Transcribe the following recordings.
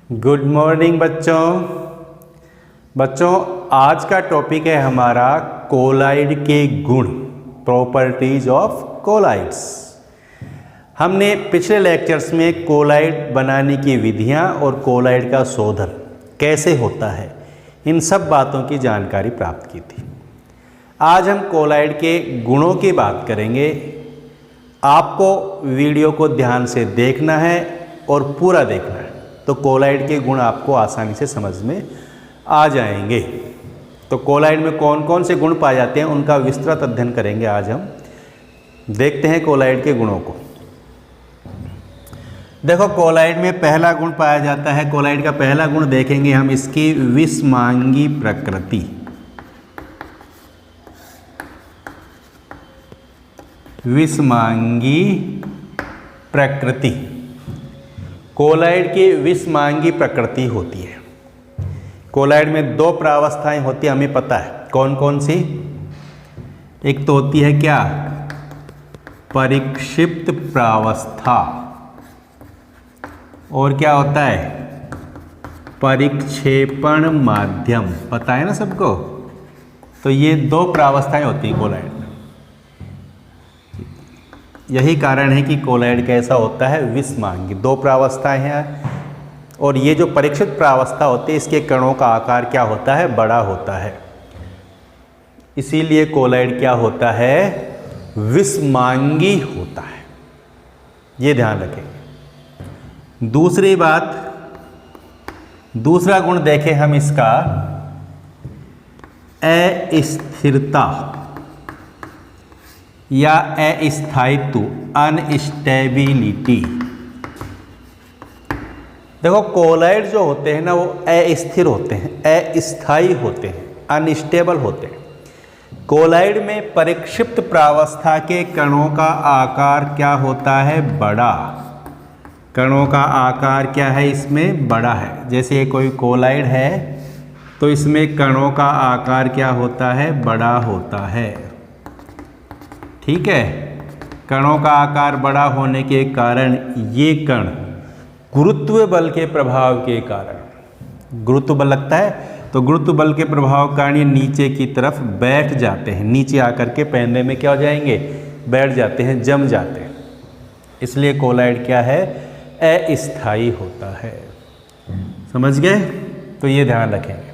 Good morning बच्चों आज का टॉपिक है हमारा कोलाइड के गुण, प्रॉपर्टीज ऑफ कोलाइड्स। हमने पिछले लेक्चर्स में कोलाइड बनाने की विधियां और कोलाइड का शोधन कैसे होता है, इन सब बातों की जानकारी प्राप्त की थी। आज हम कोलाइड के गुणों की बात करेंगे। आपको वीडियो को ध्यान से देखना है और पूरा देखना है, तो कोलाइड के गुण आपको आसानी से समझ में आ जाएंगे। तो कोलाइड में कौन कौन से गुण पाए जाते हैं, उनका विस्तृत अध्ययन करेंगे। आज हम देखते हैं कोलाइड के गुणों को। देखो, कोलाइड में पहला गुण पाया जाता है, कोलाइड का पहला गुण देखेंगे हम, इसकी विषमांगी प्रकृति। विषमांगी प्रकृति, कोलाइड की विषमांगी प्रकृति होती है। कोलाइड में दो प्रावस्थाएं होती हैं, हमें पता है कौन कौन सी। एक तो होती है क्या, परिक्षिप्त प्रावस्था, और क्या होता है, परिक्षेपण माध्यम। पता है ना सबको। तो ये दो प्रावस्थाएं होती हैं कोलाइड में। यही कारण है कि कोलाइड कैसा होता है, विषमांगी। दो प्रावस्थाएं हैं, और ये जो परीक्षित प्रावस्था होती है, इसके कणों का आकार क्या होता है, बड़ा होता है। इसीलिए कोलाइड क्या होता है, विषमांगी होता है। ये ध्यान रखेंगे। दूसरी बात, दूसरा गुण देखें हम इसका, अस्थिरता या अस्थायित्व, अनस्टेबिलिटी। देखो, कोलाइड जो होते हैं ना, वो अस्थिर होते हैं, अस्थायी होते हैं, अनस्टेबल होते हैं। कोलाइड में परिक्षिप्त प्रावस्था के कणों का आकार क्या होता है, बड़ा। कणों का आकार क्या है, इसमें बड़ा है। जैसे ये कोई कोलाइड है तो इसमें कणों का आकार क्या होता है, बड़ा होता है। ठीक है, कणों का आकार बड़ा होने के कारण ये कण गुरुत्व बल के प्रभाव के कारण, गुरुत्व बल लगता है तो गुरुत्व बल के प्रभाव के कारण ये नीचे की तरफ बैठ जाते हैं। नीचे आकर के पैने में क्या हो जाएंगे, बैठ जाते हैं, जम जाते हैं। इसलिए कोलाइड क्या है, अस्थायी होता है। समझ गए। तो ये ध्यान रखेंगे।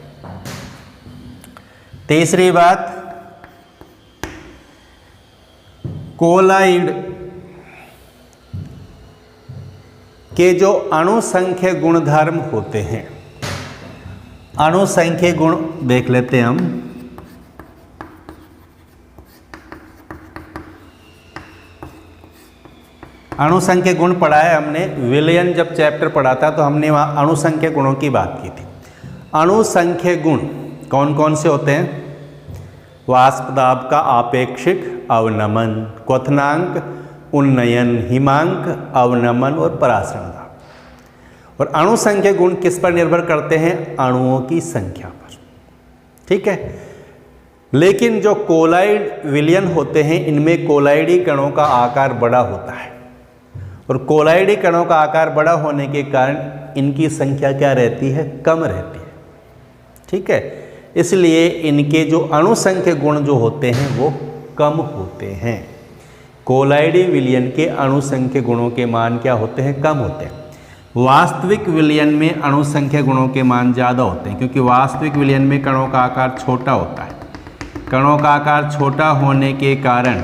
तीसरी बात, कोलाइड के जो अणुसंख्य गुणधर्म होते हैं, अणुसंख्य गुण देख लेते हैं हम। अणुसंख्य गुण पढ़ा है हमने, विलयन जब चैप्टर पढ़ा था तो हमने वहाँ अणुसंख्य गुणों की बात की थी। अणुसंख्य गुण कौन कौन से होते हैं, वाष्प दाब का आपेक्षिक अवनमन, क्वथनांक, उन्नयन, हिमांक, अवनमन और परासरण दाब। और अणुसंख्य गुण किस पर निर्भर करते हैं, अणुओं की संख्या पर। ठीक है। लेकिन जो कोलाइड विलयन होते हैं, इनमें कोलाइडी कणों का आकार बड़ा होता है, और कोलाइडी कणों का आकार बड़ा होने के कारण इनकी संख्या क्या रहती है, कम रहती है। ठीक है। इसलिए इनके जो अणुसंख्य गुण जो होते हैं वो कम होते हैं। कोलाइडी विलयन के अणुसंख्य गुणों के मान क्या होते हैं, कम होते हैं। वास्तविक विलयन में अणुसंख्य गुणों के मान ज़्यादा होते हैं, क्योंकि वास्तविक विलयन में कणों का आकार छोटा होता है। कणों का आकार छोटा होने के कारण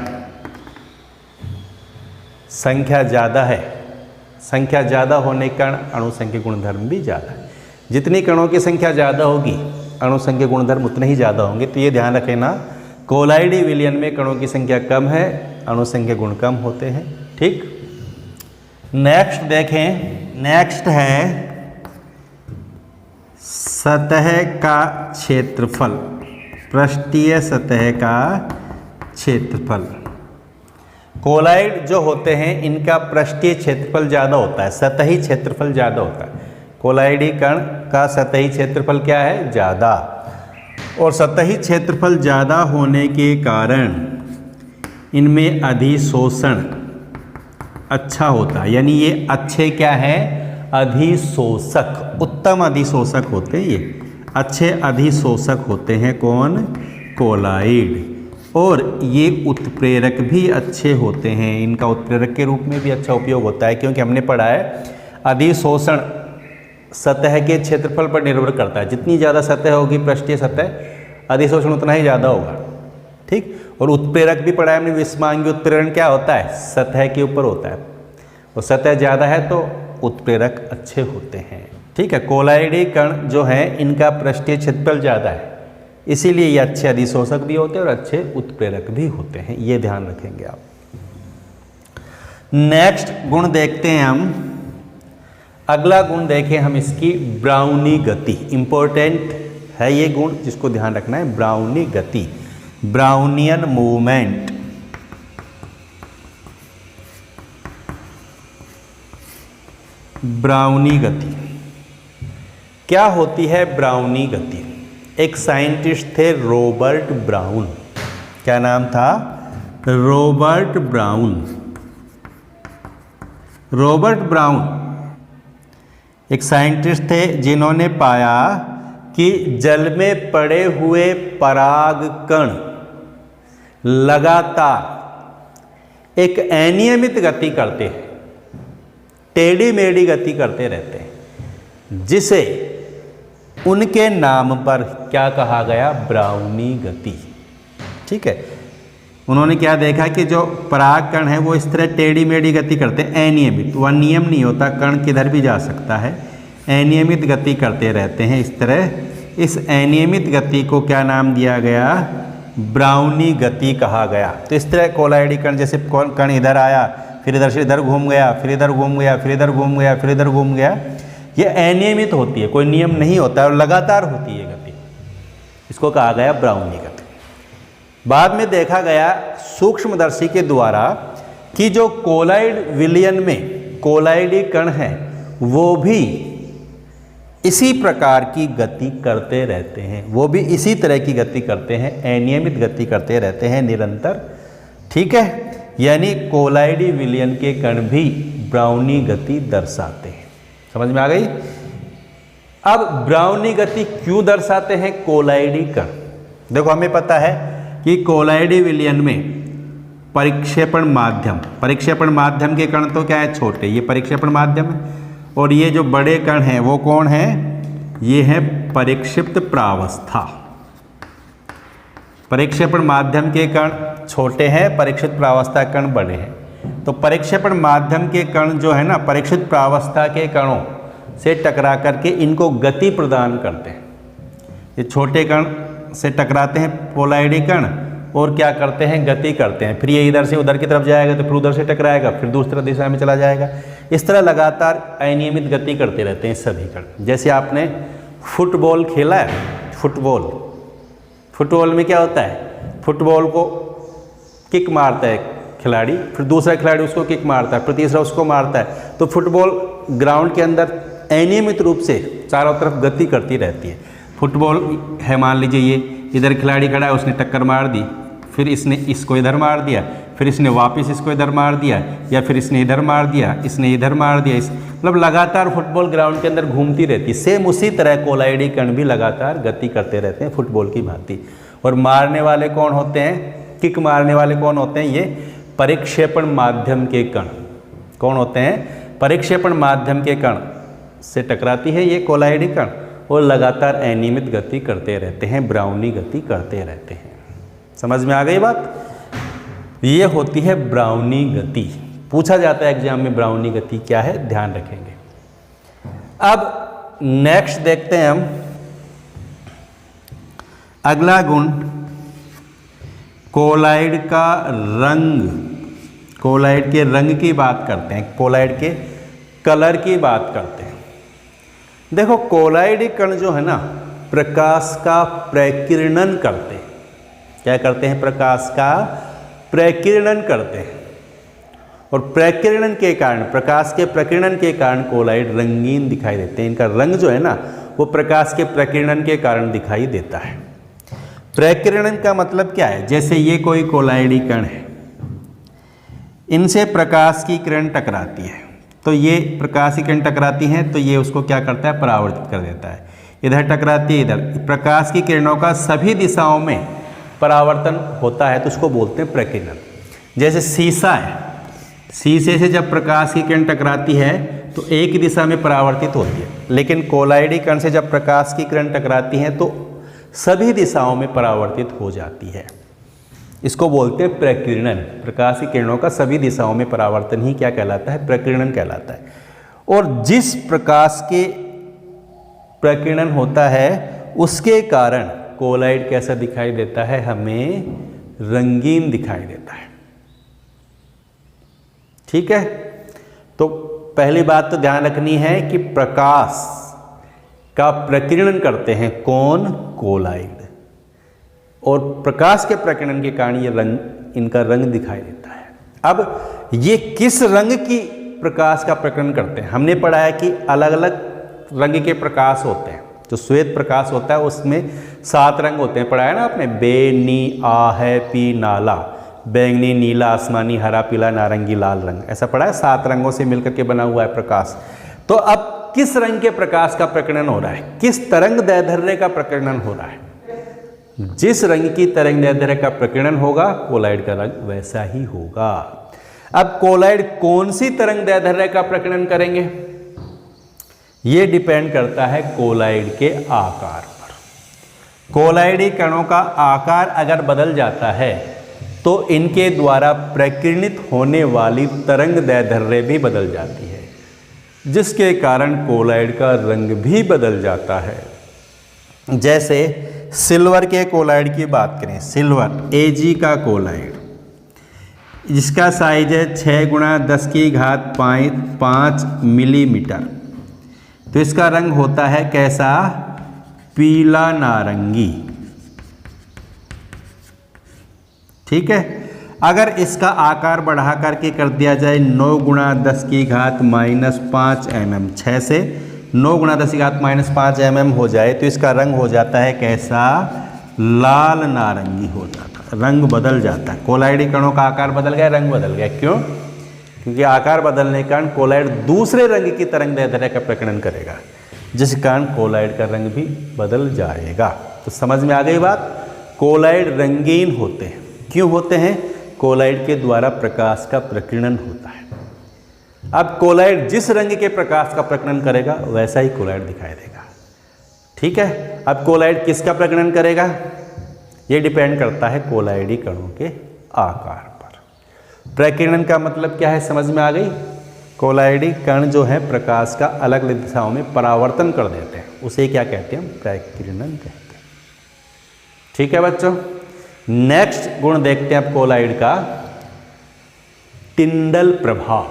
संख्या ज़्यादा है। संख्या ज़्यादा होने के कारण अणुसंख्य गुणधर्म भी ज़्यादा है। जितनी कणों की संख्या ज़्यादा होगी, अणुसंख्य गुणधर्म उतने ही ज़्यादा होंगे। तो ये ध्यान रखें ना, कोलाइडी विलयन में कणों की संख्या कम है, अणुसंख्य गुण कम होते हैं। ठीक। नेक्स्ट देखें, नेक्स्ट है सतह का क्षेत्रफल, पृष्ठीय सतह का क्षेत्रफल। कोलाइड जो होते हैं, इनका पृष्ठीय क्षेत्रफल ज़्यादा होता है, सतही क्षेत्रफल ज़्यादा होता है। कोलाइडी कण का सतही क्षेत्रफल क्या है, ज़्यादा। और सतही क्षेत्रफल ज़्यादा होने के कारण इनमें अधिशोषण अच्छा होता है, यानी ये अच्छे क्या है, अधिशोषक, उत्तम अधिशोषक होते हैं ये, अच्छे अधिशोषक होते हैं कौन? कोलाइड। और ये उत्प्रेरक भी अच्छे होते हैं, इनका उत्प्रेरक के रूप में भी अच्छा उपयोग होता है, क्योंकि हमने पढ़ा है अधिशोषण सतह के क्षेत्रफल पर निर्भर करता है। जितनी ज़्यादा सतह होगी पृष्ठीय सतह, अधिशोषण उतना ही ज़्यादा होगा। ठीक। और उत्प्रेरक भी पढ़ा है हमने, विषमांगी उत्प्रेरण क्या होता है? सतह के ऊपर होता है, और सतह ज़्यादा है तो उत्प्रेरक अच्छे होते हैं। ठीक है। कोलाइडी कण जो है इनका पृष्ठीय क्षेत्रफल ज़्यादा है, इसीलिए ये अच्छे अधिशोषक भी होते हैं और अच्छे उत्प्रेरक भी होते हैं, ये ध्यान रखेंगे आप। नेक्स्ट गुण देखते हैं हम, अगला गुण देखें हम इसकी ब्राउनी गति। इंपॉर्टेंट है ये गुण, जिसको ध्यान रखना है, ब्राउनी गति, ब्राउनियन मूवमेंट। ब्राउनी गति क्या होती है? ब्राउनी गति, एक साइंटिस्ट थे रॉबर्ट ब्राउन। क्या नाम था? Robert brown. रॉबर्ट ब्राउन एक साइंटिस्ट थे जिन्होंने पाया कि जल में पड़े हुए पराग कण लगातार एक अनियमित गति करते हैं, टेढ़ी मेढ़ी गति करते रहते हैं, जिसे उनके नाम पर क्या कहा गया? ब्राउनी गति। ठीक है। उन्होंने क्या देखा कि जो पराग कण है वो इस तरह टेढ़ी मेढ़ी गति करते हैं, अनियमित, वह नियम नहीं होता, कण किधर भी जा सकता है, अनियमित गति करते रहते हैं इस तरह। इस अनियमित गति को क्या नाम दिया गया? ब्राउनी गति कहा गया। तो इस तरह कोलाइडी कण, जैसे कण इधर आया, फिर इधर से इधर घूम गया, फिर इधर घूम गया, फिर इधर घूम गया, फिर इधर घूम गया, ये अनियमित होती है, कोई नियम नहीं होता है और लगातार होती है गति, इसको कहा गया ब्राउनी गति। बाद में देखा गया सूक्ष्मदर्शी के द्वारा कि जो कोलाइड विलयन में कोलाइडी कण हैं वो भी इसी प्रकार की गति करते रहते हैं, वो भी इसी तरह की गति करते हैं, अनियमित गति करते रहते हैं निरंतर। ठीक है। यानी कोलाइडी विलयन के कण भी ब्राउनी गति दर्शाते हैं। समझ में आ गई? अब ब्राउनी गति क्यों दर्शाते हैं कोलाइडी कण? देखो, हमें पता है कि कोलाइडी विलयन में परिक्षेपण माध्यम के कण तो क्या है? छोटे, ये परिक्षेपण माध्यम है, और ये जो बड़े कण हैं वो कौन है? ये है परिक्षिप्त प्रावस्था। परिक्षेपण माध्यम के कण छोटे हैं, परिक्षिप्त प्रावस्था कण बड़े हैं। तो परिक्षेपण माध्यम के कण जो है ना, परीक्षित प्रावस्था के कणों से टकरा करके इनको गति प्रदान करते हैं। ये छोटे कण से टकराते हैं कोलाइडी कण और क्या करते हैं? गति करते हैं। फिर ये इधर से उधर की तरफ जाएगा तो फिर उधर से टकराएगा, फिर दूसरी दिशा में चला जाएगा। इस तरह लगातार अनियमित गति करते रहते हैं सभी कण। जैसे आपने फुटबॉल खेला है, फुटबॉल में क्या होता है? फुटबॉल को किक मारता है खिलाड़ी, फिर दूसरा खिलाड़ी उसको किक मारता है, फिर तीसरा उसको मारता है। तो फुटबॉल ग्राउंड के अंदर अनियमित रूप से चारों तरफ गति करती रहती है। फुटबॉल है, मान लीजिए ये इधर खिलाड़ी खड़ा है, उसने टक्कर मार दी, फिर इसने इसको इधर मार दिया, फिर इसने वापस इसको इधर मार दिया, या फिर इसने इधर मार दिया, इसने इधर मार दिया, मतलब लगातार फुटबॉल ग्राउंड के अंदर घूमती रहती है। सेम उसी तरह कोलाइडी कण भी लगातार गति करते रहते हैं फुटबॉल की भांति। और मारने वाले कौन होते हैं? किक मारने वाले कौन होते हैं? ये परिक्षेपण माध्यम के कण। कौन होते हैं? परिक्षेपण माध्यम के कण से टकराती है ये कोलाइडी कण और लगातार अनियमित गति करते रहते हैं, ब्राउनी गति करते रहते हैं। समझ में आ गई बात? ये होती है ब्राउनी गति। पूछा जाता है एग्जाम में ब्राउनी गति क्या है, ध्यान रखेंगे। अब नेक्स्ट देखते हैं हम अगला गुण, कोलाइड का रंग। कोलाइड के रंग की बात करते हैं, कोलाइड के कलर की बात करते हैं। देखो, कोलाइडी कण जो है ना, प्रकाश का प्रकीर्णन करते हैं। क्या करते हैं? प्रकाश का प्रकीर्णन करते हैं। और प्रकीर्णन के कारण, प्रकाश के प्रकीर्णन के कारण कोलाइड रंगीन दिखाई देते हैं। इनका रंग जो है ना, वो प्रकाश के प्रकीर्णन के कारण दिखाई देता है। प्रकीर्णन का मतलब क्या है? जैसे ये कोई कोलाइडी कण है, इनसे प्रकाश की किरण टकराती है, तो ये प्रकाश की किरण टकराती हैं तो ये उसको क्या करता है, परावर्तित कर देता है। इधर टकराती है इधर, प्रकाश की किरणों का सभी दिशाओं में परावर्तन होता है तो उसको बोलते हैं प्रकीर्णन। जैसे शीशा है, शीशे से जब प्रकाश की किरण टकराती है तो एक दिशा में परावर्तित होती है, लेकिन कोलाइडी कण से जब प्रकाश की किरण टकराती है तो सभी दिशाओं में परावर्तित हो जाती है। इसको बोलते हैं प्रकीर्णन। प्रकाश की किरणों का सभी दिशाओं में परावर्तन ही क्या कहलाता है, प्रकीर्णन कहलाता है। और जिस प्रकाश के प्रकीर्णन होता है उसके कारण कोलाइड कैसा दिखाई देता है, हमें रंगीन दिखाई देता है। ठीक है, तो पहली बात तो ध्यान रखनी है कि प्रकाश का प्रकीर्णन करते हैं कौन, कोलाइड, और प्रकाश के प्रकीर्णन के कारण ये रंग, इनका रंग दिखाई देता है। अब ये किस रंग की प्रकाश का प्रकीर्णन करते हैं, हमने पढ़ा है कि अलग अलग रंग के प्रकाश होते हैं। जो श्वेत प्रकाश होता है उसमें 7 रंग होते हैं, पढ़ा है ना आपने, बे, नी, आ, है, पी, नाला, बैंगनी, नीला, आसमानी, हरा, पीला, नारंगी, लाल रंग, ऐसा पढ़ा है। 7 रंगों से मिलकर के बना हुआ है प्रकाश। तो अब किस रंग के प्रकाश का प्रकीर्णन हो रहा है, किस तरंग दैर्ध्य का प्रकीर्णन हो रहा है, जिस रंग की तरंग दैर्ध्य का प्रकीर्णन होगा कोलाइड का रंग वैसा ही होगा। अब कोलाइड कौन सी तरंग दैर्ध्य का प्रकीर्णन करेंगे, यह डिपेंड करता है कोलाइड के आकार पर। कोलाइडी कणों का आकार अगर बदल जाता है तो इनके द्वारा प्रकीर्णित होने वाली तरंग दैर्ध्य भी बदल जाती है, जिसके कारण कोलाइड का रंग भी बदल जाता है। जैसे सिल्वर के कोलाइड की बात करें, सिल्वर Ag का कोलाइड, जिसका साइज है 6×10⁵5 मिलीमीटर, तो इसका रंग होता है कैसा, पीला नारंगी। ठीक है, अगर इसका आकार बढ़ा करके कर दिया जाए 9×10⁻⁻5 mm, 6 से 9×10⁻⁻5 mm हो जाए तो इसका रंग हो जाता है कैसा, लाल नारंगी हो जाता है, रंग बदल जाता है। कोलाइडी कणों का आकार बदल गया, रंग बदल गया। क्यों? क्योंकि आकार बदलने के कारण कोलाइड दूसरे रंग की तरंग दैर्ध्य का प्रकीर्णन करेगा, जिस कारण कोलाइड का रंग भी बदल जाएगा। तो समझ में आ गई बात। कोलाइड रंगीन होते हैं, क्यों होते हैं, कोलाइड के द्वारा प्रकाश का प्रकीर्णन होता है। अब कोलाइड जिस रंग के प्रकाश का प्रकीर्णन करेगा वैसा ही कोलाइड दिखाई देगा। ठीक है, अब कोलाइड किसका प्रकीर्णन करेगा, यह डिपेंड करता है कोलाइडी कणों के आकार पर। प्रकीर्णन का मतलब क्या है, समझ में आ गई। कोलाइडी कण जो है प्रकाश का अलग अलग दिशाओं में परावर्तन कर देते हैं, उसे क्या कहते हैं, प्रकीर्णन कहते हैं। ठीक है बच्चों, नेक्स्ट गुण देखते हैं अब कोलाइड का, टिंडल प्रभाव।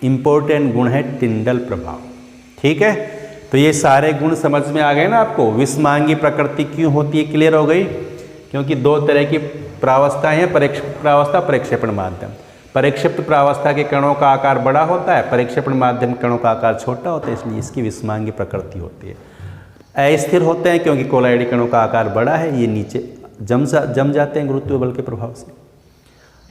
इंपॉर्टेंट गुण है टिंडल प्रभाव। ठीक है, तो ये सारे गुण समझ में आ गए ना आपको। विषमांगी प्रकृति क्यों होती है, क्लियर हो गई। क्योंकि 2 तरह की प्रावस्थाएं हैं, परिक्षेप्त प्रावस्था, परिक्षेपण माध्यम। परिक्षिप्त प्रावस्था के कणों का आकार बड़ा होता है, परिक्षेपण माध्यम कणों का आकार छोटा होता है, इसलिए इसकी विषमांगी प्रकृति होती है। अस्थिर होते हैं क्योंकि कोलाइडी कणों का आकार बड़ा है, ये नीचे जम जाते हैं गुरुत्वीय बल के प्रभाव से।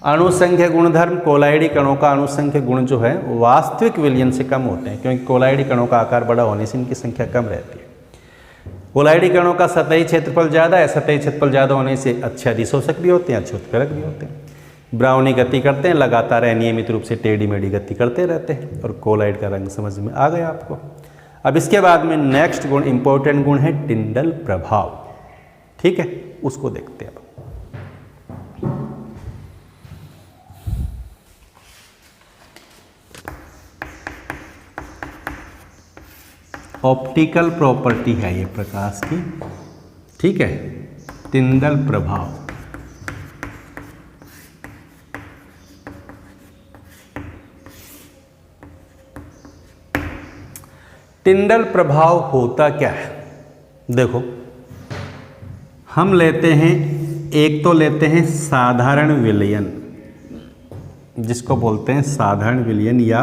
अणुसंख्य गुणधर्म, कोलाइडी कणों का अणुसंख्य गुण जो है वास्तविक विलयन से कम होते हैं, क्योंकि कोलाइडी कणों का आकार बड़ा होने से इनकी संख्या कम रहती है। कोलाइडी कणों का सतही क्षेत्रफल ज़्यादा है, सतही क्षेत्रफल ज़्यादा होने से अच्छे अधिशोषक भी होते हैं, अच्छे उत्प्रेरक भी होते हैं। ब्राउनी गति करते हैं, लगातार अनियमित रूप से टेढ़ी मेढ़ी गति करते रहते हैं, और कोलाइड का रंग समझ में आ गया आपको। अब इसके बाद में नेक्स्ट गुण, इंपॉर्टेंट गुण है टिंडल प्रभाव। ठीक है, उसको देखते हैं अब। ऑप्टिकल प्रॉपर्टी है ये प्रकाश की। ठीक है, टिंडल प्रभाव। टिंडल प्रभाव होता क्या है, देखो हम लेते हैं, एक तो लेते हैं साधारण विलयन, जिसको बोलते हैं साधारण विलयन या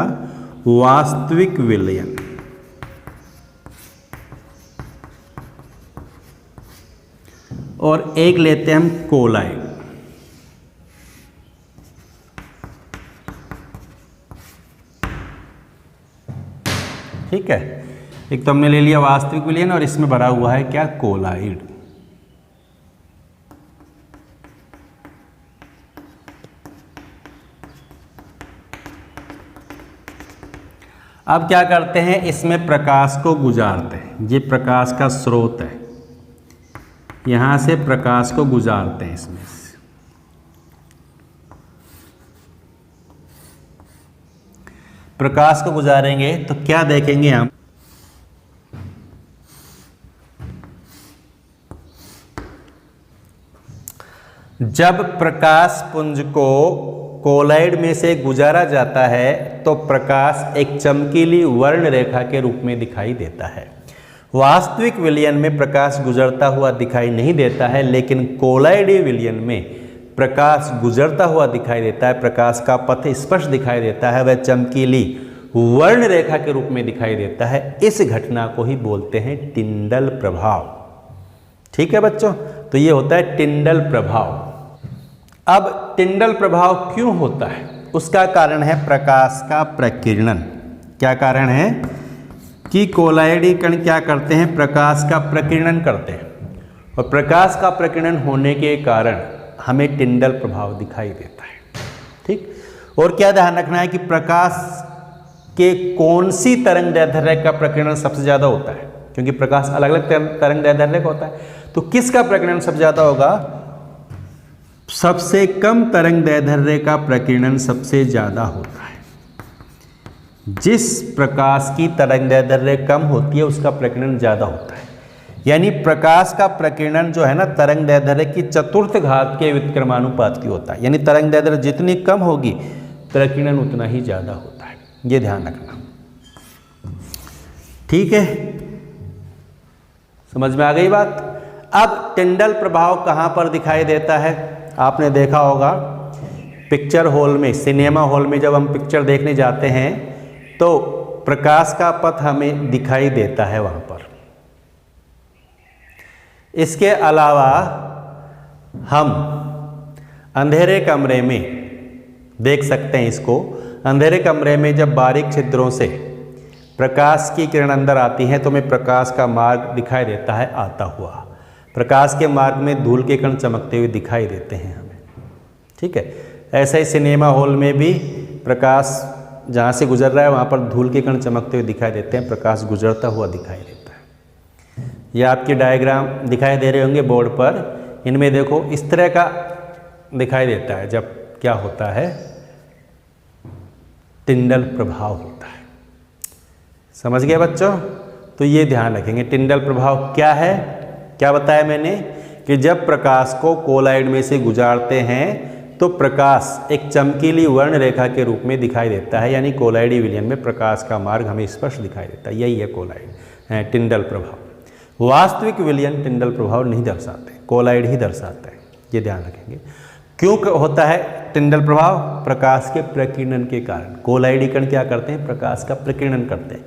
वास्तविक विलयन। और एक लेते हैं हम कोलाइड। ठीक है, एक तो हमने ले लिया वास्तविक विलयन और इसमें भरा हुआ है क्या, कोलाइड। अब क्या करते हैं, इसमें प्रकाश को गुजारते हैं। ये प्रकाश का स्रोत है, यहां से प्रकाश को गुजारते हैं इसमें से। प्रकाश को गुजारेंगे तो क्या देखेंगे हम, जब प्रकाश पुंज को कोलाइड में से गुजारा जाता है तो प्रकाश एक चमकीली वर्ण रेखा के रूप में दिखाई देता है। वास्तविक विलयन में प्रकाश गुजरता हुआ दिखाई नहीं देता है, लेकिन कोलाइडी विलयन में प्रकाश गुजरता हुआ दिखाई देता है। प्रकाश का पथ स्पष्ट दिखाई देता है, वह चमकीली वर्ण रेखा के रूप में दिखाई देता है। इस घटना को ही बोलते हैं टिंडल प्रभाव। ठीक है बच्चों, तो ये होता है टिंडल प्रभाव। अब टिंडल प्रभाव क्यों होता है, उसका कारण है प्रकाश का प्रकीर्णन। क्या कारण है कि कोलाइडी कण क्या करते हैं, प्रकाश का प्रकीर्णन करते हैं, और प्रकाश का प्रकीर्णन होने के कारण हमें टिंडल प्रभाव दिखाई देता है। ठीक, और क्या ध्यान रखना है कि प्रकाश के कौन सी तरंग दैर्ध्य का प्रकीर्णन सबसे ज्यादा होता है, क्योंकि प्रकाश अलग अलग तरंग दैर्ध्य का होता है। तो किसका प्रकीर्णन सबसे ज्यादा होगा, सबसे कम तरंग दैर्ध्य का प्रकीर्णन सबसे ज्यादा होता है। जिस प्रकाश की तरंग दैर्ध्य कम होती है उसका प्रकीर्णन ज्यादा होता है। यानी प्रकाश का प्रकीर्णन जो है ना, तरंग दैर्ध्य की चतुर्थ घात के व्युत्क्रमानुपात की होता है। यानी तरंग दैर्ध्य जितनी कम होगी प्रकीर्णन उतना ही ज्यादा होता है, ये ध्यान रखना। ठीक है, समझ में आ गई बात। अब टिंडल प्रभाव कहां पर दिखाई देता है, आपने देखा होगा पिक्चर हॉल में, सिनेमा हॉल में जब हम पिक्चर देखने जाते हैं तो प्रकाश का पथ हमें दिखाई देता है वहां पर। इसके अलावा हम अंधेरे कमरे में देख सकते हैं इसको। अंधेरे कमरे में जब बारीक छिद्रों से प्रकाश की किरण अंदर आती है तो हमें प्रकाश का मार्ग दिखाई देता है आता हुआ। प्रकाश के मार्ग में धूल के कण चमकते हुए दिखाई देते हैं हमें। ठीक है, ऐसे ही सिनेमा हॉल में भी प्रकाश जहाँ से गुजर रहा है वहाँ पर धूल के कण चमकते हुए दिखाई देते हैं, प्रकाश गुजरता हुआ दिखाई देता है। ये आपके डायग्राम दिखाई दे रहे होंगे बोर्ड पर, इनमें देखो इस तरह का दिखाई देता है जब क्या होता है, टिंडल प्रभाव होता है। समझ गए बच्चों, तो ये ध्यान रखेंगे। टिंडल प्रभाव क्या है, क्या बताया मैंने कि जब प्रकाश को कोलाइड में से गुजारते हैं तो प्रकाश एक चमकीली वर्ण रेखा के रूप में दिखाई देता है। यानी कोलाइडी विलयन में प्रकाश का मार्ग हमें स्पष्ट दिखाई देता है, यही है कोलाइड टिंडल प्रभाव। वास्तविक विलयन टिंडल प्रभाव नहीं दर्शाते, कोलाइड ही दर्शाता है, ये ध्यान रखेंगे। क्यों होता है टिंडल प्रभाव, प्रकाश के प्रकीर्णन के कारण। कोलाइडी कण क्या करते हैं, प्रकाश का प्रकीर्णन करते हैं,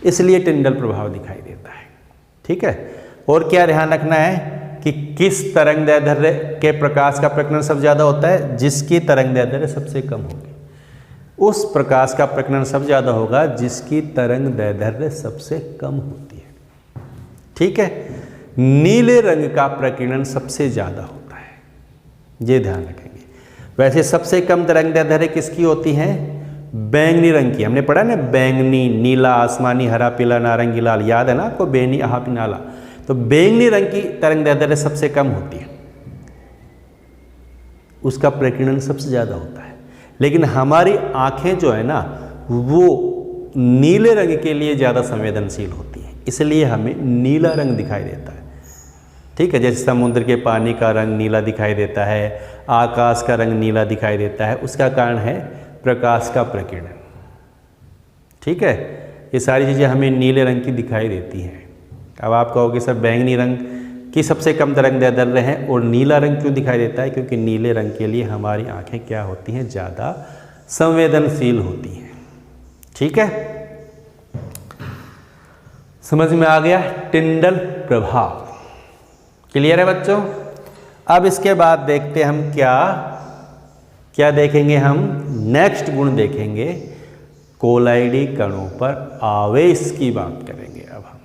इसलिए टिंडल प्रभाव दिखाई देता है। ठीक है, और क्या ध्यान रखना है कि किस तरंग दैर्ध्य के प्रकाश का प्रकीर्णन सबसे ज्यादा होता है, जिसकी तरंग दैर्ध्य सबसे कम होगी उस प्रकाश का प्रकीर्णन सबसे ज्यादा होगा जिसकी तरंग दैर्ध्य सबसे कम होती है। ठीक है, नीले रंग का प्रकीर्णन सबसे ज्यादा होता है, ये ध्यान रखेंगे। वैसे सबसे कम तरंग दैर्ध्य किसकी होती है, बैंगनी रंग की। हमने पढ़ा ना, बैंगनी, नीला, आसमानी, हरा, पीला, नारंगी, लाल, याद है ना आपको, बेनी, आहा, नाला। तो बैंगनी रंग की तरंग दैर्ध्य सबसे कम होती है, उसका प्रकीर्णन सबसे ज्यादा होता है। लेकिन हमारी आंखें जो है ना वो नीले रंग के लिए ज्यादा संवेदनशील होती है, इसलिए हमें नीला रंग दिखाई देता है। ठीक है, जैसे समुद्र के पानी का रंग नीला दिखाई देता है, आकाश का रंग नीला दिखाई देता है, उसका कारण है प्रकाश का प्रकीर्णन। ठीक है, ये सारी चीजें हमें नीले रंग की दिखाई देती हैं। अब आप कहोगे सर बैंगनी रंग की सबसे कम तरंग दैर्ध्य है और नीला रंग क्यों दिखाई देता है, क्योंकि नीले रंग के लिए हमारी आंखें क्या होती हैं, ज़्यादा संवेदनशील होती हैं। ठीक है, समझ में आ गया टिंडल प्रभाव, क्लियर है बच्चों। अब इसके बाद देखते हम क्या देखेंगे, हम नेक्स्ट गुण देखेंगे कोलाइडी कणों पर आवेश की बात करेंगे अब हम।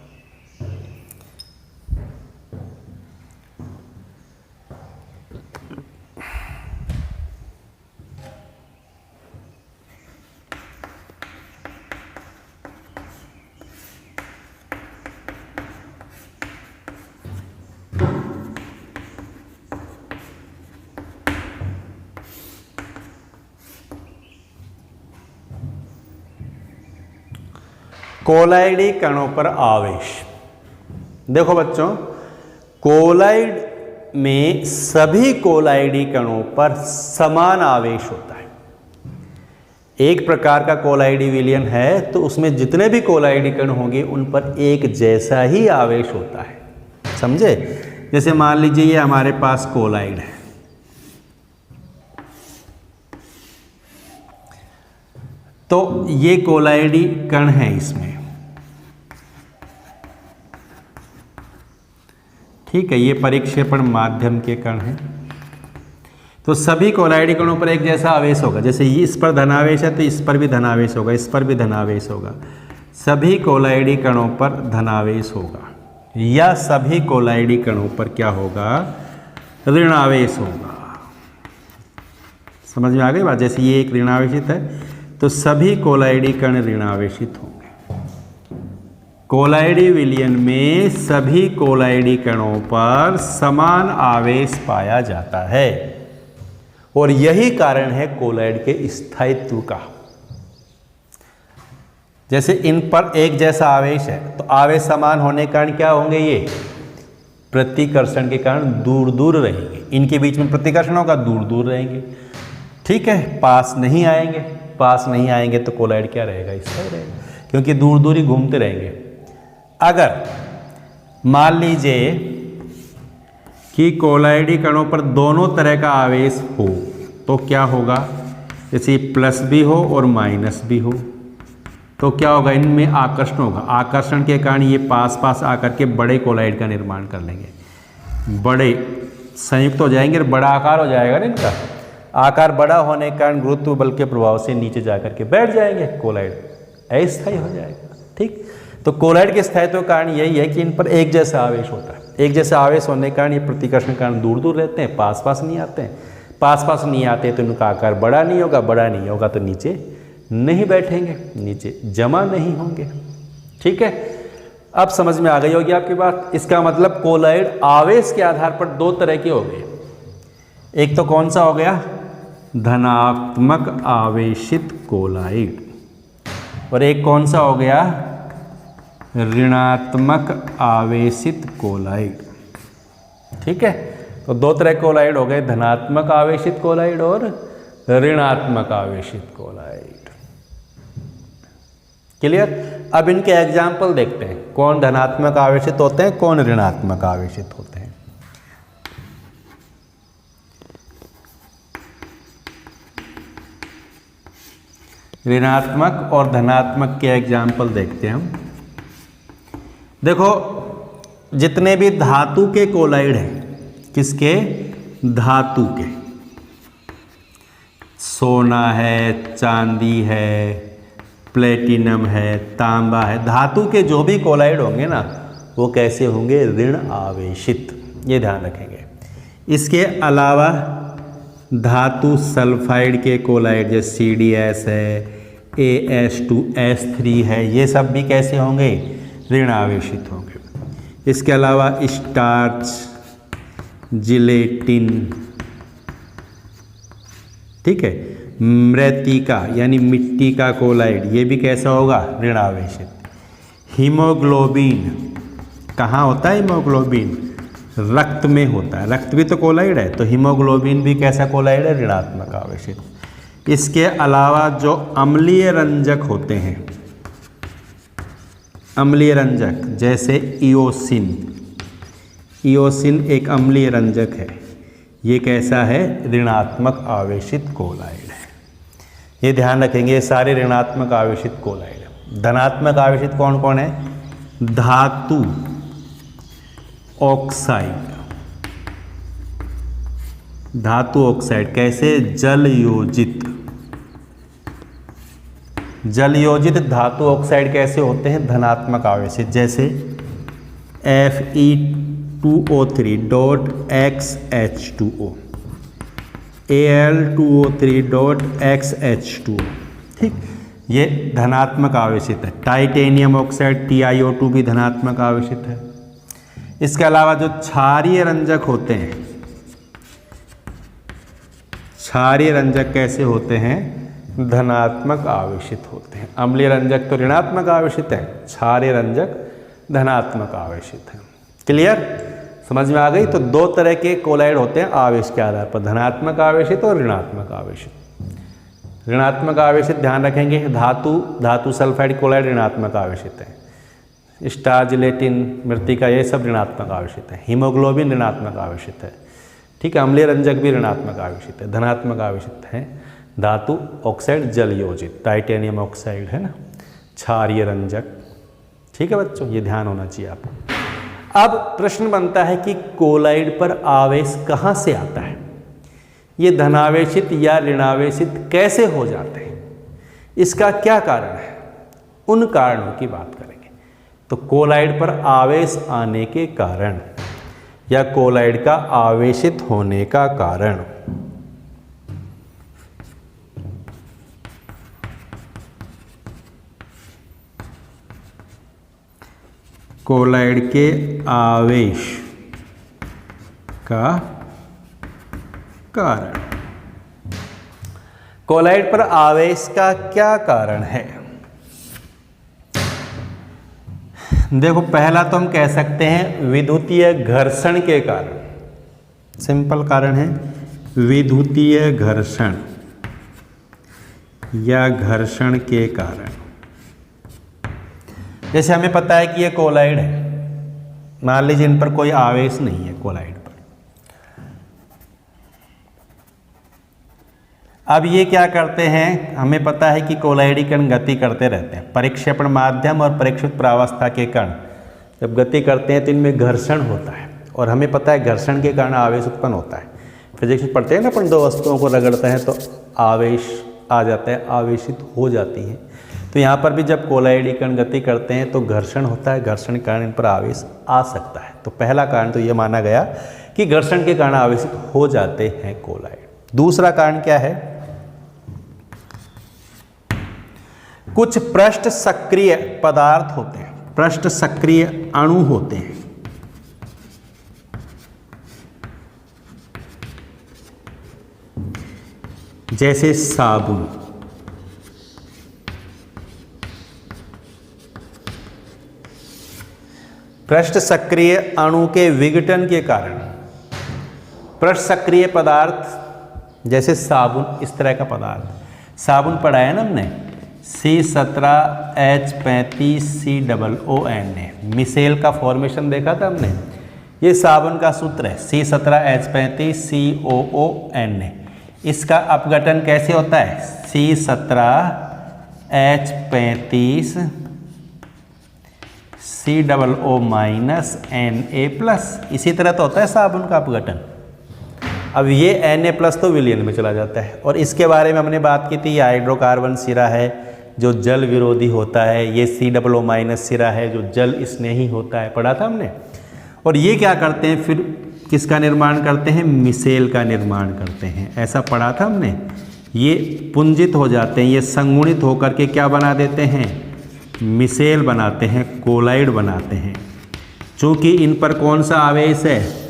कोलाइडी कणों पर आवेश। देखो बच्चों, कोलाइड में सभी कोलाइडी कणों पर समान आवेश होता है। एक प्रकार का कोलाइडी विलयन है तो उसमें जितने भी कोलाइडी कण होंगे उन पर एक जैसा ही आवेश होता है, समझे। जैसे मान लीजिए ये हमारे पास कोलाइड है, तो ये कोलाइडी कण है इसमें, ठीक है। ये परिक्षेपण माध्यम के कण हैं, तो सभी कोलाइडी कणों पर एक जैसा आवेश होगा। जैसे ये इस पर धनावेश है तो इस पर भी धनावेश होगा, इस पर भी धनावेश होगा। सभी कोलाइडी कणों पर धनावेश होगा, या सभी कोलाइडी कणों पर क्या होगा, ऋणावेश होगा। समझ में आ गई बात। जैसे ये एक ऋणावेशित है तो सभी कोलाइडी कण ऋणावेशित होंगे। कोलाइडी विलयन में सभी कोलाइडी कणों पर समान आवेश पाया जाता है, और यही कारण है कोलाइड के स्थायित्व का। जैसे इन पर एक जैसा आवेश है तो आवेश समान होने के कारण क्या होंगे, ये प्रतिकर्षण के कारण दूर दूर रहेंगे। इनके बीच में प्रतिकर्षण होगा, दूर दूर रहेंगे, ठीक है, पास नहीं आएंगे। पास नहीं आएंगे तो कोलाइड क्या रहेगा, इसका रहेगा, क्योंकि दूर दूर ही घूमते रहेंगे। अगर मान लीजिए कि कोलाइडी कणों पर दोनों तरह का आवेश हो तो क्या होगा, जैसे प्लस भी हो और माइनस भी हो तो क्या होगा, इनमें आकर्षण होगा। आकर्षण के कारण ये पास पास आकर के बड़े कोलाइड का निर्माण कर लेंगे, बड़े संयुक्त हो जाएंगे और बड़ा आकार हो जाएगा ना इनका। आकार बड़ा होने के कारण गुरुत्व बल के प्रभाव से नीचे जाकर के बैठ जाएंगे, कोलाइड अस्थायी हो जाएगा, ठीक। तो कोलाइड के स्थायित्व के कारण यही है कि इन पर एक जैसा आवेश होता है। एक जैसा आवेश होने के कारण ये प्रतिकर्षण के कारण दूर दूर रहते हैं, पास पास नहीं आते हैं। पास पास नहीं आते तो इनका आकार बड़ा नहीं होगा, बड़ा नहीं होगा तो नीचे नहीं बैठेंगे, नीचे जमा नहीं होंगे, ठीक है। अब समझ में आ गई होगी आपकी बात। इसका मतलब कोलाइड आवेश के आधार पर दो तरह के हो गए। एक तो कौन सा हो गया, धनात्मक आवेशित कोलाइड, और एक कौन सा हो गया, ऋणात्मक आवेशित कोलाइड, ठीक है। तो दो तरह के कोलाइड हो गए, धनात्मक आवेशित कोलाइड और ऋणात्मक आवेशित कोलाइड। क्लियर। अब इनके एग्जाम्पल देखते हैं, कौन धनात्मक आवेशित होते हैं, कौन ऋणात्मक आवेशित होते हैं। ऋणात्मक और धनात्मक के एग्जाम्पल देखते हैं हम। देखो, जितने भी धातु के कोलाइड हैं, किसके, धातु के, सोना है, चांदी है, प्लेटिनम है, तांबा है, धातु के जो भी कोलाइड होंगे ना वो कैसे होंगे, ऋण आवेशित, ये ध्यान रखेंगे। इसके अलावा धातु सल्फाइड के कोलाइड जैसे CDS है, AS2S3 है, ये सब भी कैसे होंगे, ऋण आवेशित होंगे। इसके अलावा स्टार्च, जिलेटिन, ठीक है, मृत्तिका यानी मिट्टी का कोलाइड, ये भी कैसा होगा, ऋण आवेशित। हीमोग्लोबिन, कहाँ होता है हीमोग्लोबिन, रक्त में होता है, रक्त भी तो कोलाइड है, तो हीमोग्लोबिन भी कैसा कोलाइड है, ऋणात्मक आवेशित। इसके अलावा जो अम्लीय रंजक होते हैं, अम्लीय रंजक जैसे इओसिन, इओसिन एक अम्लीय रंजक है, ये कैसा है, ऋणात्मक आवेशित कोलाइड है। ये ध्यान रखेंगे, ये सारे ऋणात्मक आवेशित कोलाइड है। धनात्मक आवेशित कौन कौन है, धातु ऑक्साइड, धातु ऑक्साइड कैसे, जल योजित, जल योजित धातु ऑक्साइड कैसे होते हैं? धनात्मक आवेशित, जैसे Fe2O3.XH2O, Al2O3.XH2O, ठीक, ये धनात्मक आवेशित है। टाइटेनियम ऑक्साइड TiO2 भी धनात्मक आवेशित है। इसके अलावा जो क्षारीय रंजक होते हैं, क्षारीय रंजक कैसे होते हैं? धनात्मक आवेशित होते हैं। अम्लीय रंजक तो ऋणात्मक आवेशित है, क्षारीय रंजक धनात्मक आवेशित है। क्लियर, समझ में आ गई? तो दो तरह के कोलाइड होते हैं आवेश के आधार पर, धनात्मक आवेशित और ऋणात्मक आवेशित। ऋणात्मक आवेशित ध्यान रखेंगे, धातु सल्फाइड कोलाइड ऋणात्मक आवेशित है। स्टार, जिलेटिन, मृत्तिका, ये सब ऋणात्मक आवेशित है। हीमोग्लोबिन ऋणात्मक आवेशित है, ठीक है। अम्लीय रंजक भी ऋणात्मक आवेशित है। धनात्मक आवेशित है धातु ऑक्साइड जल योजित, टाइटेनियम ऑक्साइड है ना, क्षारीय रंजक, ठीक है बच्चों, ये ध्यान होना चाहिए आपको। अब प्रश्न बनता है कि कोलाइड पर आवेश कहाँ से आता है? ये धनावेशित या ऋणावेशित कैसे हो जाते हैं? इसका क्या कारण है? उन कारणों की बात करेंगे। तो कोलाइड पर आवेश आने के कारण या कोलाइड का आवेशित होने का कारण, कोलाइड के आवेश का कारण, कोलाइड पर आवेश का क्या कारण है? देखो, पहला तो हम कह सकते हैं विद्युतीय घर्षण के कारण। सिंपल कारण है विद्युतीय घर्षण या घर्षण के कारण। जैसे हमें पता है कि ये कोलाइड है, मान लीजिए इन पर कोई आवेश नहीं है कोलाइड पर। अब ये क्या करते हैं? हमें पता है कि कोलाइडी कण गति करते रहते हैं। परिक्षेपण माध्यम और परीक्षित प्रावस्था के कण जब गति करते हैं तो इनमें घर्षण होता है, और हमें पता है घर्षण के कारण आवेश उत्पन्न होता है। फिजिक्स में पढ़ते हैं ना अपन, दो वस्तुओं को रगड़ते हैं तो आवेश आ जाता है, आवेशित हो जाती हैं। तो यहाँ पर भी जब कोलाइडी कण गति करते हैं तो घर्षण होता है, घर्षण के कारण इन पर आवेश आ सकता है। तो पहला कारण तो ये माना गया कि घर्षण के कारण आवेशित हो जाते हैं कोलाइड। दूसरा कारण क्या है? कुछ पृष्ठ सक्रिय पदार्थ होते हैं, पृष्ठ सक्रिय अणु होते हैं, जैसे साबुन। पृष्ठ सक्रिय अणु के विघटन के कारण पृष्ठ सक्रिय पदार्थ जैसे साबुन, इस तरह का पदार्थ, साबुन पढ़ा है ना हमने, C17H35COON, मिसेल का फॉर्मेशन देखा था हमने। ये साबुन का सूत्र है C17H35COON। इसका अपघटन कैसे होता है? C17H35COO-Na+। इसी तरह तो होता है साबुन का अपघटन। अब ये Na+ तो विलयन में चला जाता है, और इसके बारे में हमने बात की थी, ये हाइड्रोकार्बन सिरा है जो जल विरोधी होता है, ये COO- सिरा है जो जल स्नेही होता है, पढ़ा था हमने। और ये क्या करते हैं फिर, किसका निर्माण करते हैं? मिसेल का निर्माण करते हैं, ऐसा पढ़ा था हमने। ये पुंजित हो जाते हैं, ये संगुणित होकर के क्या बना देते हैं? मिसेल बनाते हैं, कोलाइड बनाते हैं। चूँकि इन पर कौन सा आवेश है?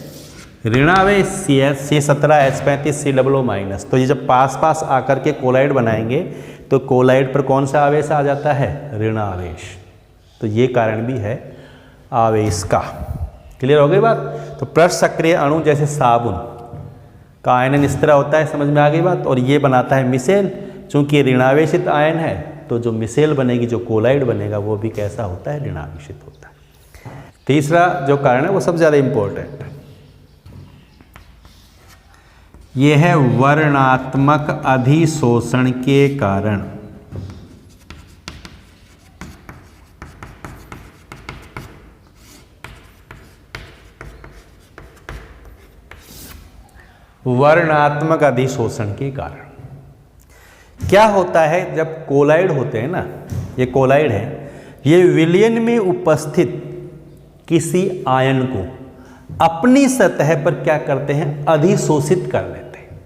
ऋणावेश C17H35COO-। तो ये जब पास पास आकर के कोलाइड बनाएंगे तो कोलाइड पर कौन सा आवेश आ जाता है? ऋणावेश। तो ये कारण भी है आवेश का। क्लियर हो गई बात? तो पृष्ठ सक्रिय अणु जैसे साबुन का आयनन इस तरह होता है, समझ में आ गई बात। और ये बनाता है मिसेल, चूंकि ऋणावेशित आयन है तो जो मिसेल बनेगी, जो कोलाइड बनेगा, वो भी कैसा होता है? ऋणावेशित होता है। तीसरा जो कारण है वो सबसे ज़्यादा इम्पोर्टेंट है, ये है वर्णात्मक अधिशोषण के कारण। वर्णात्मक अधिशोषण के कारण क्या होता है जब कोलाइड होते हैं ना, ये कोलाइड है, ये विलयन में उपस्थित किसी आयन को अपनी सतह पर क्या करते हैं, अधिशोषित कर लेते हैं।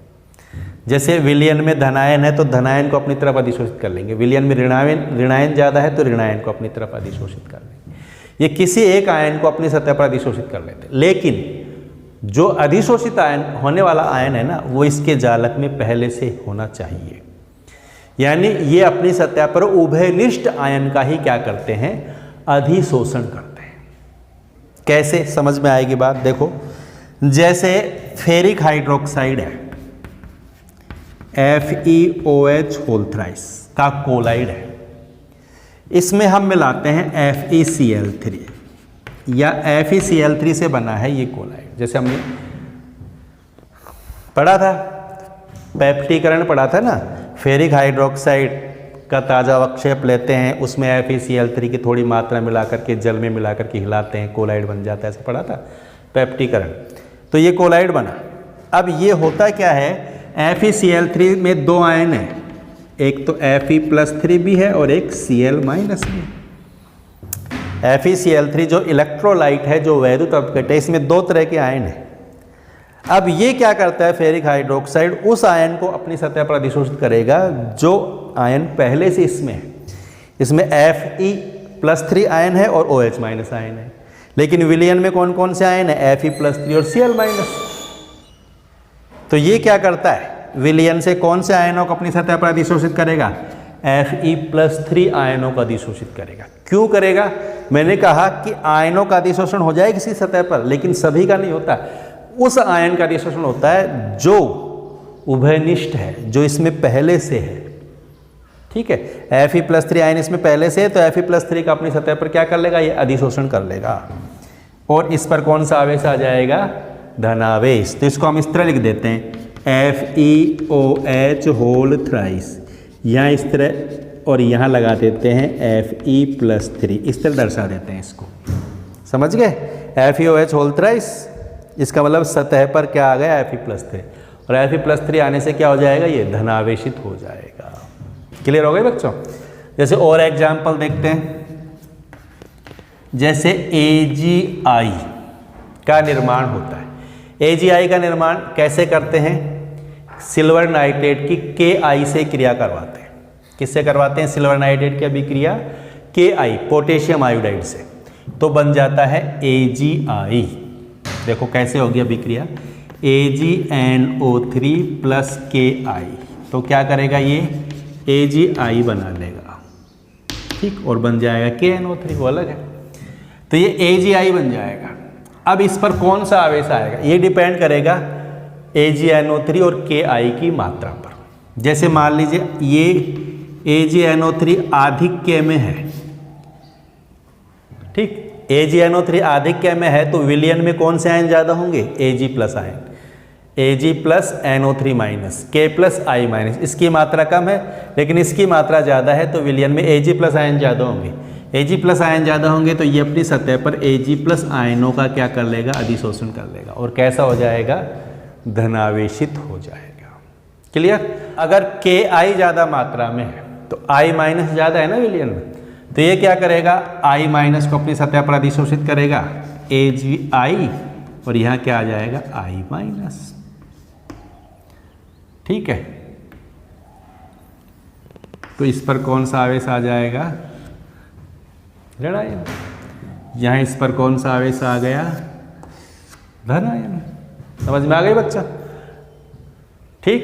जैसे विलयन में धनायन है तो धनायन को अपनी तरफ अधिशोषित कर लेंगे, विलयन में ऋणायन ज़्यादा है तो ऋणायन को अपनी तरफ अधिशोषित कर लेंगे। ये किसी एक आयन को अपनी सतह पर अधिशोषित कर लेते हैं, लेकिन जो अधिशोषित आयन होने वाला आयन है ना, वो इसके जालक में पहले से होना चाहिए। यानी ये अपनी सतह पर उभयनिष्ठ आयन का ही क्या करते हैं, अधिशोषण करते हैं। कैसे, समझ में आएगी बात। देखो, जैसे फेरिक हाइड्रोक्साइड है, FeOH होल थ्राइस का कोलाइड है, इसमें हम मिलाते हैं FeCl3 या FeCl3 से बना है ये कोलाइड। जैसे हमने पढ़ा था, पैप्टीकरण पढ़ा था ना, फेरिक हाइड्रोक्साइड का ताज़ा अवक्षेप लेते हैं, उसमें FeCl3 की थोड़ी मात्रा मिला करके जल में मिला करके हिलाते हैं, कोलाइड बन जाता है, ऐसे पढ़ा था पैप्टीकरण। तो ये कोलाइड बना। अब ये होता क्या है, FeCl3 में दो आयन हैं, एक तो Fe+3 भी है और एक Cl- भी। FeCl3 जो इलेक्ट्रोलाइट है, जो वैद्युत अपघट्य है, इसमें दो तरह के आयन हैं। अब ये क्या करता है, फेरिक हाइड्रोक्साइड उस आयन को अपनी सतह पर अधिशोषित करेगा जो आयन पहले से इसमें है। इसमें Fe+3 आयन है और OH- आयन है, लेकिन विलयन में कौन कौन से आयन है, Fe+3 और Cl-। तो ये क्या करता है, विलयन से कौन से आयनों को अपनी सतह पर अधिशोषित करेगा, Fe+3 आयनों को अधिशोषित करेगा। क्यों करेगा, मैंने कहा कि आयनों का अधिशोषण हो जाए किसी सतह पर, लेकिन सभी का नहीं होता। उस आयन का अधिशोषण होता है जो उभयनिष्ठ है, जो इसमें पहले से है। ठीक है, Fe+3 आयन इसमें पहले से है, तो Fe+3 का अपनी सतह पर क्या कर लेगा, ये अधिशोषण कर लेगा, और इस पर कौन सा आवेश आ जाएगा, धनावेश। तो इसको हम इस तरह लिख देते हैं, FeOH होल थ्राइस, यहाँ इस तरह, और यहाँ लगा देते हैं Fe+3, इस तरह दर्शा देते हैं इसको। समझ गए, FeOH होल थ्राइस, इसका मतलब सतह पर क्या आ गया, Fe+3, और Fe+3 आने से क्या हो जाएगा, ये धनावेशित हो जाएगा। क्लियर हो गए बच्चों। जैसे और एग्जाम्पल देखते हैं, जैसे AgI का निर्माण होता है। AgI का निर्माण कैसे करते हैं, सिल्वर नाइट्रेट की Ki से क्रिया करवाते हैं। किससे करवाते हैं, सिल्वर नाइट्रेट की अभिक्रिया Ki, पोटेशियम आयोडाइड से, तो बन जाता है AgI। देखो कैसे होगी अभिक्रिया, AgNO3 + Ki, तो क्या करेगा, ये AgI बना लेगा, ठीक, और बन जाएगा KNO3, वो अलग है। तो ये AgI बन जाएगा। अब इस पर कौन सा आवेश आएगा, ये डिपेंड करेगा AgNO3 और Ki की मात्रा पर। जैसे मान लीजिए ये AgNO3 आधिक्य में है, ठीक, AgNO3 आधिक्य में है, तो विलयन में कौन से आयन ज़्यादा होंगे, Ag+ आयन, Ag+NO3-, K+I-, इसकी मात्रा कम है लेकिन इसकी मात्रा ज़्यादा है, तो विलयन में Ag+ आयन ज़्यादा होंगे। Ag+ आयन ज़्यादा होंगे तो ये अपनी सतह पर Ag+ आयनों का क्या कर लेगा, अधिशोषण कर लेगा, और कैसा हो जाएगा, धनावेशित हो जाएगा। क्लियर। अगर Ki ज़्यादा मात्रा में है तो I- ज़्यादा है ना विलयन में, तो ये क्या करेगा, I- को अपनी सतह पर अधिशोषित करेगा, AgI, और यहाँ क्या आ जाएगा, I-। ठीक है, तो इस पर कौन सा आवेश आ जाएगा, ऋणायन। यहाँ इस पर कौन सा आवेश आ गया, धनायन। समझ में आ गई बच्चा। ठीक,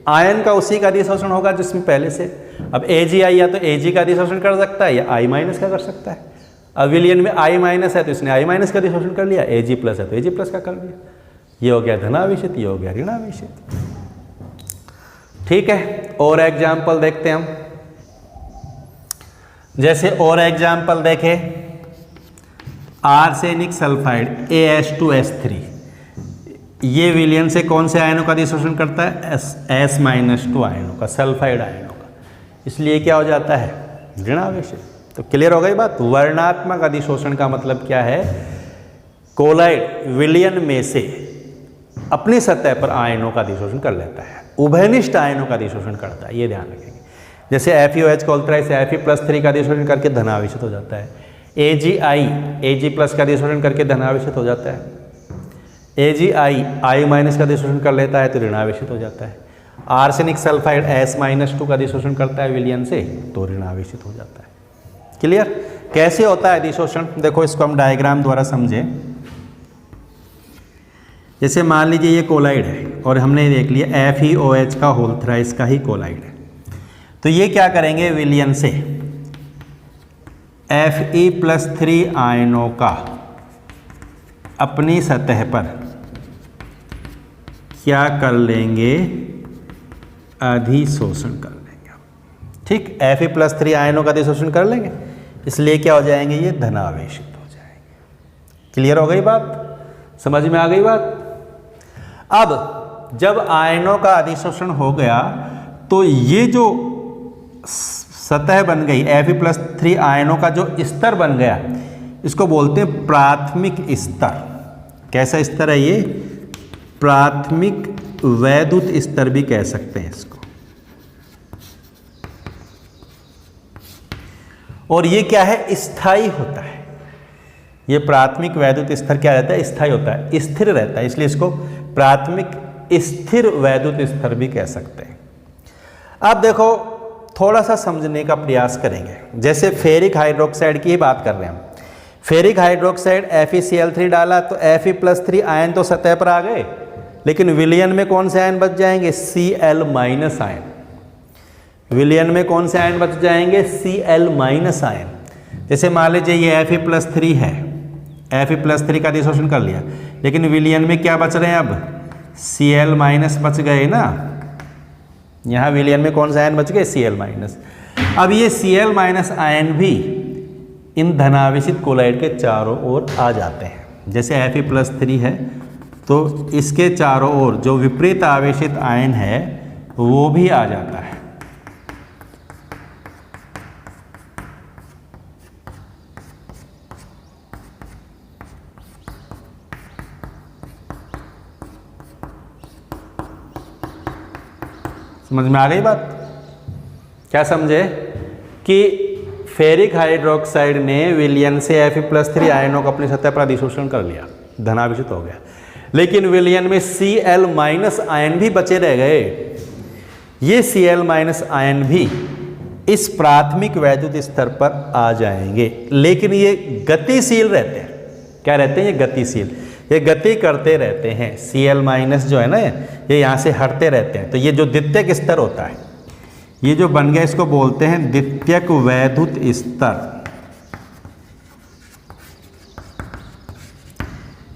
आयन का उसी का अधिशोषण होगा जिसमें पहले से। अब AgI या तो Ag का अधिशोषण कर सकता है या I- का कर सकता है। अब विलयन में I- है तो इसने I- का अधिशोषण कर लिया, Ag+ है तो Ag+ का कर लिया। ये हो गया धनावेशित, ये हो गया ऋणावेशित। ठीक है, और एग्जाम्पल देखते हैं हम। जैसे और एग्जाम्पल देखें, आर्सेनिक सल्फाइड AH2S3, ये विलयन से कौन से आयनों का अधिशोषण करता है, S-2 आयनों का, सल्फाइड आयनों का, इसलिए क्या हो जाता है, ऋणावेशित। तो क्लियर हो गई बात। वर्णात्मक अधिशोषण का मतलब क्या है, कोलाइड विलयन में से अपनी सतह पर आयनों का अधिशोषण कर लेता है। उभयनिष्ठ आयनों का अधिशोषण करता है, ये ध्यान रखेंगे। जैसे FeOH को अल्ट्रा से Fe+3 का अधिशोषण करके धनावेशित हो जाता है, AgI का अधिशोषण करके धनावेशित हो जाता है, AgI का अधिशोषण कर लेता है तो ऋणावेशित हो जाता है, आर्सेनिक सल्फाइड S-2 का अधिशोषण करता है विलयन से तो ऋणावेशित हो जाता है। क्लियर? कैसे होता है अधिशोषण, देखो इसको हम डायग्राम द्वारा समझें। जैसे मान लीजिए ये कोलाइड है और हमने देख लिया FeOH का होल थ्राइस का ही कोलाइड है, तो ये क्या करेंगे, विलयन से Fe+3 आयनों का अपनी सतह पर क्या कर लेंगे, अधिशोषण कर लेंगे। ठीक, Fe+3 आयनों का अधिशोषण कर लेंगे, इसलिए क्या हो जाएंगे, ये धनावेशित हो जाएंगे। क्लियर हो गई बात, समझ में आ गई बात। अब जब आयनों का अधिशोषण हो गया तो ये जो सतह बन गई, Fe+3 आयनों का जो स्तर बन गया, इसको बोलते हैं प्राथमिक स्तर। कैसा स्तर है ये, प्राथमिक वैद्युत स्तर भी कह सकते हैं इसको। और ये क्या है, स्थायी होता है। ये प्राथमिक वैद्युत स्तर क्या रहता है, स्थायी होता है, स्थिर रहता है, इसलिए इसको प्राथमिक स्थिर वैद्युत स्तर भी कह सकते हैं। अब देखो थोड़ा सा समझने का प्रयास करेंगे। जैसे फेरिक हाइड्रोक्साइड की ही बात कर रहे हैं हम, फेरिक हाइड्रोक्साइड FeCl3 डाला तो Fe+3 आयन तो सतह पर आ गए, लेकिन विलयन में कौन से आयन बच जाएंगे, Cl- आयन। विलयन में कौन से आयन बच जाएंगे, Cl- आयन। जैसे मान लीजिए ये Fe+3 है, Fe+3 का अधिशोषण कर लिया, लेकिन विलयन में क्या बच रहे हैं, अब Cl- बच गए ना। यहाँ विलयन में कौन सा आयन बच गए, Cl-। अब ये Cl- आयन भी इन धनावेशित कोलाइड के चारों ओर आ जाते हैं। जैसे Fe+3 है तो इसके चारों ओर जो विपरीत आवेशित आयन है वो भी आ जाता है। समझ में आ गई बात, क्या समझे कि फेरिक हाइड्रोक्साइड ने विलयन से Fe+3 आयनों को अपनी सतह पर अधिशोषण कर लिया, धनावेशित हो गया, लेकिन विलयन में Cl- आयन भी बचे रह गए। ये Cl- आयन भी इस प्राथमिक वैद्युत स्तर पर आ जाएंगे, लेकिन ये गतिशील रहते हैं। क्या रहते हैं, ये गतिशील, ये गति करते रहते हैं। Cl- जो है ना, ये यहाँ से हटते रहते हैं। तो ये जो द्वितीयक स्तर होता है, ये जो बन गया, इसको बोलते हैं द्वितीयक वैद्युत स्तर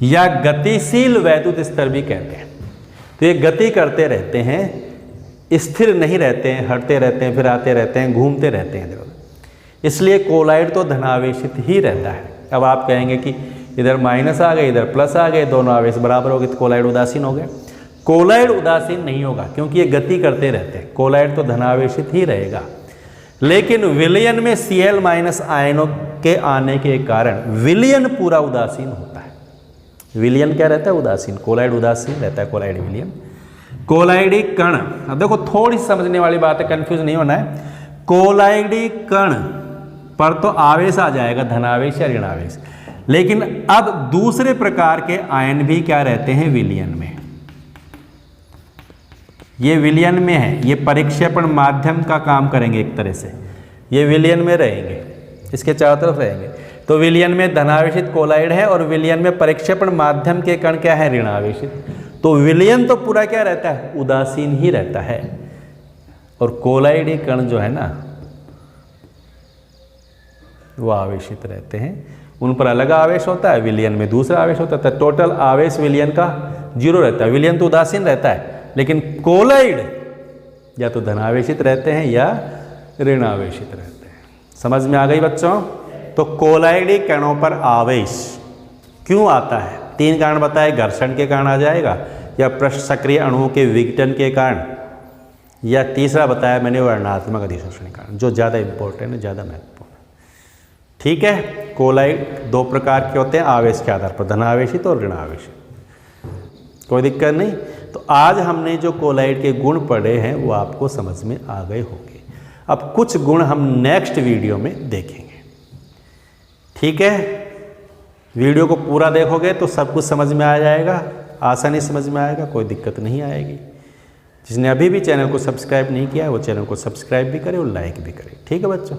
या गतिशील वैद्युत स्तर भी कहते हैं। तो ये गति करते रहते हैं, स्थिर नहीं रहते हैं, हटते रहते हैं, फिर आते रहते हैं, घूमते रहते हैं इधर उधर। इसलिए कोलाइड तो धनावेशित ही रहता है। अब आप कहेंगे कि इधर माइनस आ गए, इधर प्लस आ गए, दोनों आवेश बराबर हो गए तो कोलाइड उदासीन हो गए। कोलाइड उदासीन नहीं होगा, क्योंकि ये गति करते रहते हैं। कोलाइड तो धनावेशित ही रहेगा, लेकिन विलयन में Cl- आयनों के आने के कारण विलयन पूरा उदासीन होता है। विलयन क्या रहता है, उदासीन। कोलाइड उदासीन रहता है, कोलाइड विलयन। कोलाइडी कण, अब देखो थोड़ी समझने वाली बात है, कंफ्यूज नहीं होना है। कोलाइडी कण पर तो आवेश आ जाएगा, धनावेश या ऋणावेश, लेकिन अब दूसरे प्रकार के आयन भी क्या रहते हैं, विलयन में। ये विलयन में है, ये परिक्षेपण माध्यम का काम करेंगे एक तरह से। ये विलयन में रहेंगे, इसके चारों तरफ रहेंगे। तो विलयन में धनावेशित कोलाइड है और विलयन में परिक्षेपण माध्यम के कण क्या है, ऋणावेशित। तो विलयन तो पूरा क्या रहता है, उदासीन ही रहता है। और कोलाइडी कण जो है ना, वो आवेशित रहते हैं। उन पर अलग आवेश होता है, विलयन में दूसरा आवेश होता है। टोटल आवेश विलयन का 0 रहता है। विलयन तो उदासीन रहता है, लेकिन कोलाइड या तो धनावेशित रहते हैं या ऋणावेशित रहते हैं। समझ में आ गई बच्चों। तो कोलाइडी कणों पर आवेश क्यों आता है, 3 कारण बताए। घर्षण के कारण आ जाएगा, या पृष्ठ सक्रिय अणुओं के विघटन के कारण, या तीसरा बताया मैंने वर्णात्मक अधिशोषण के कारण, जो ज़्यादा इंपॉर्टेंट है, ज़्यादा महत्वपूर्ण है। ठीक है, कोलाइड 2 प्रकार के होते हैं आवेश के आधार पर, धनावेशित और ऋणावेशित। कोई दिक्कत नहीं। तो आज हमने जो कोलाइड के गुण पढ़े हैं वो आपको समझ में आ गए होंगे। अब कुछ गुण हम नेक्स्ट वीडियो में देखेंगे, ठीक है। वीडियो को पूरा देखोगे तो सब कुछ समझ में आ जाएगा, आसानी समझ में आएगा, कोई दिक्कत नहीं आएगी। जिसने अभी भी चैनल को सब्सक्राइब नहीं किया है वो चैनल को सब्सक्राइब भी करे और लाइक भी करे, ठीक है बच्चों।